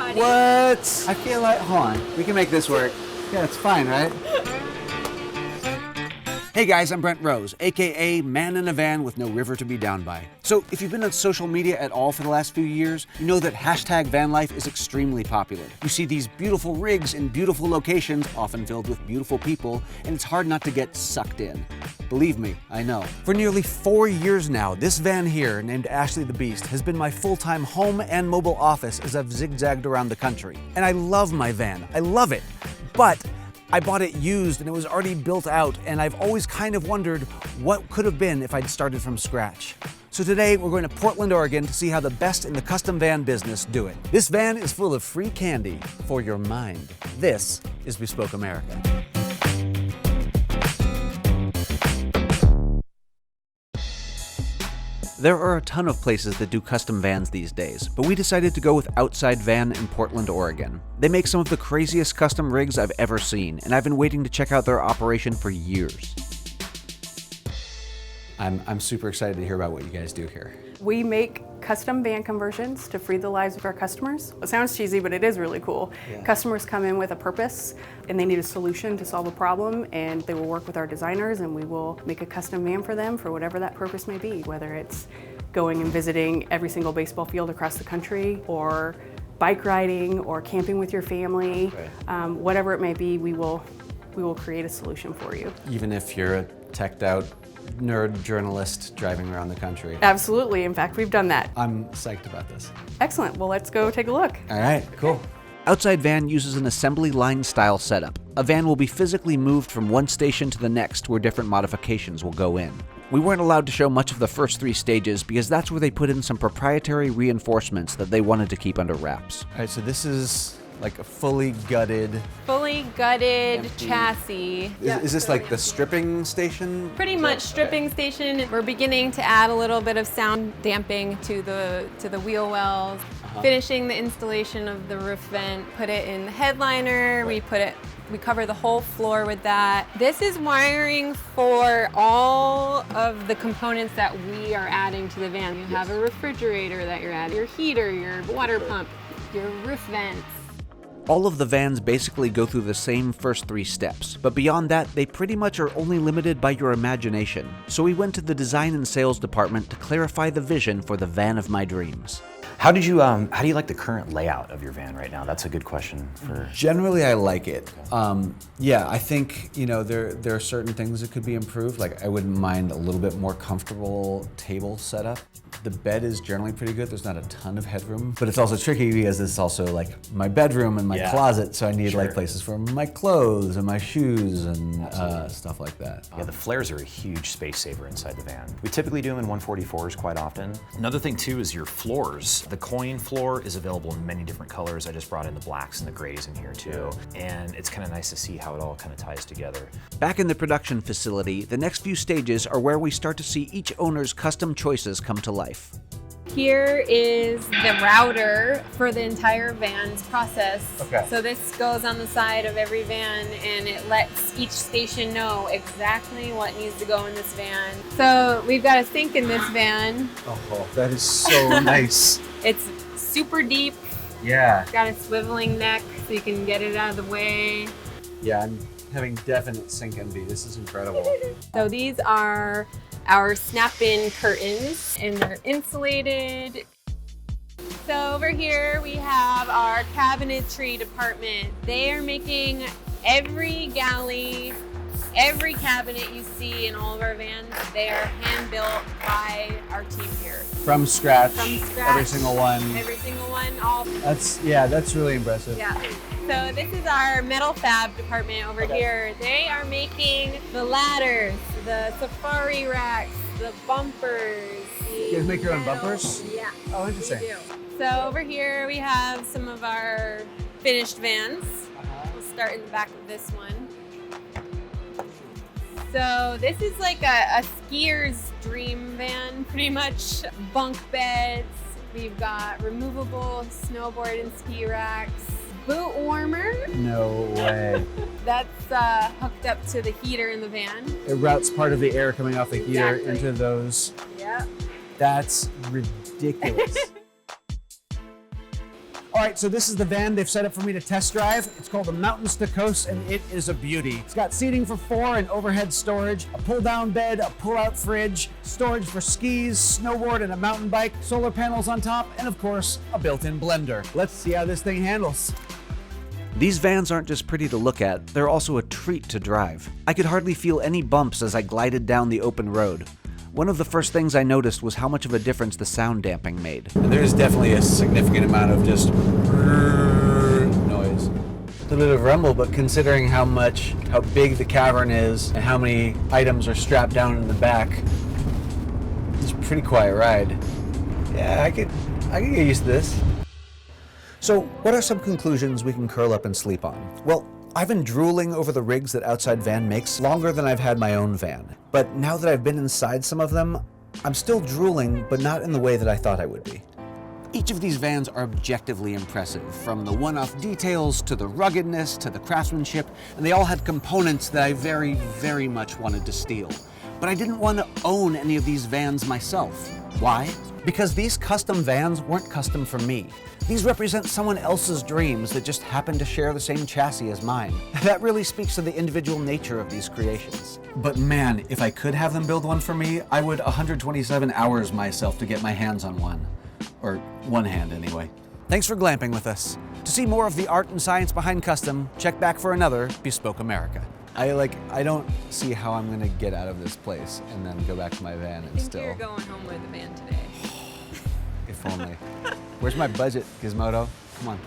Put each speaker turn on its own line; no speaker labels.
honey.
What? I feel like, hold on, we can make this work. Yeah, it's fine, right? Hey guys, I'm Brent Rose, aka Man in a Van with no river to be down by. So if you've been on social media at all for the last few years, you know that hashtag van life is extremely popular. You see these beautiful rigs in beautiful locations, often filled with beautiful people, and it's hard not to get sucked in. Believe me, I know. For nearly 4 years now, this van here, named Ashley the Beast, has been my full-time home and mobile office as I've zigzagged around the country. And I love my van, I love it. But I bought it used and it was already built out, and I've always kind of wondered what could have been if I'd started from scratch. So today we're going to Portland, Oregon to see how the best in the custom van business do it. This van is full of free candy for your mind. This is Bespoke America. There are a ton of places that do custom vans these days, but we decided to go with Outside Van in Portland, Oregon. They make some of the craziest custom rigs I've ever seen, and I've been waiting to check out their operation for years. I'm super excited to hear about what you guys do here.
We make custom van conversions to free the lives of our customers. It sounds cheesy, but it is really cool. Yeah. Customers come in with a purpose and they need a solution to solve a problem, and they will work with our designers and we will make a custom van for them for whatever that purpose may be, whether it's going and visiting every single baseball field across the country, or bike riding, or camping with your family. Right. Whatever it may be, we will create a solution for you.
Even if you're a teched out nerd journalist driving around the country.
Absolutely. In fact, we've done that.
I'm psyched about this.
Excellent. Well, let's go take a look.
All right, cool. Outside Van uses an assembly line style setup. A van will be physically moved from one station to the next where different modifications will go in. We weren't allowed to show much of the first 3 stages because that's where they put in some proprietary reinforcements that they wanted to keep under wraps. All right, so this is like a fully gutted empty
chassis.
Is this like the stripping station?
Pretty much stripping station. We're beginning to add a little bit of sound damping to the wheel wells. Finishing the installation of the roof vent, put it in the headliner. We cover the whole floor with that. This is wiring for all of the components that we are adding to the van. You have a refrigerator that you're adding, your heater, your water pump, your roof vents.
All of the vans basically go through the same first 3 steps, but beyond that, they pretty much are only limited by your imagination. So we went to the design and sales department to clarify the vision for the van of my dreams.
How do you like the current layout of your van right now? That's a good question for...
Generally, I like it. Yeah, I think, there are certain things that could be improved. Like, I wouldn't mind a little bit more comfortable table setup. The bed is generally pretty good. There's not a ton of headroom, but it's also tricky because it's also like my bedroom and my closet, so I need like places for my clothes and my shoes and stuff like that.
Yeah, the flares are a huge space saver inside the van. We typically do them in 144s quite often. Another thing too is your floors. The coin floor is available in many different colors. I just brought in the blacks and the grays in here too, and it's kind of nice to see how it all kind of ties together.
Back in the production facility, the next few stages are where we start to see each owner's custom choices come to life.
Here is the router for the entire van's process. Okay. So this goes on the side of every van and it lets each station know exactly what needs to go in this van. So we've got a sink in this van.
Oh, that is so nice.
It's super deep.
Yeah.
It's got a swiveling neck so you can get it out of the way.
Yeah, I'm having definite sink envy. This is incredible.
So these are our snap-in curtains, and they're insulated. So over here we have our cabinetry department. They are making every galley, every cabinet you see in all of our vans. They are hand-built by our team here.
From scratch.
From scratch.
Every single one.
Every single one. All.
That's really impressive.
Yeah. So this is our metal fab department over here. They are making the ladders, the safari racks, the bumpers.
You guys make your own bumpers?
Yeah.
Oh, interesting.
We do. So over here we have some of our finished vans. We'll start in the back of this one. So this is like a skier's dream van, pretty much. Bunk beds. We've got removable snowboard and ski racks. Boot warmer.
No way.
That's hooked up to the heater in the van.
It routes part of the air coming off the heater into those.
Yeah.
That's ridiculous. All right, so this is the van they've set up for me to test drive. It's called the Mountains to Coast, and it is a beauty. It's got seating for 4 and overhead storage, a pull-down bed, a pull-out fridge, storage for skis, snowboard, and a mountain bike, solar panels on top, and of course, a built-in blender. Let's see how this thing handles. These vans aren't just pretty to look at, they're also a treat to drive. I could hardly feel any bumps as I glided down the open road. One of the first things I noticed was how much of a difference the sound damping made. There's definitely a significant amount of just noise. A bit of rumble, but considering how big the cavern is and how many items are strapped down in the back, it's a pretty quiet ride. Yeah, I could get used to this. So, what are some conclusions we can curl up and sleep on? Well, I've been drooling over the rigs that Outside Van makes longer than I've had my own van. But now that I've been inside some of them, I'm still drooling, but not in the way that I thought I would be. Each of these vans are objectively impressive, from the one-off details to the ruggedness to the craftsmanship, and they all had components that I very, very much wanted to steal. But I didn't want to own any of these vans myself. Why? Because these custom vans weren't custom for me. These represent someone else's dreams that just happen to share the same chassis as mine. That really speaks to the individual nature of these creations. But man, if I could have them build one for me, I would 127 hours myself to get my hands on one. Or one hand anyway. Thanks for glamping with us. To see more of the art and science behind custom, check back for another Bespoke America. I don't see how I'm gonna get out of this place and then go back to my van and still.
You're going home with the van today.
If only. Where's my budget, Gizmodo? Come on.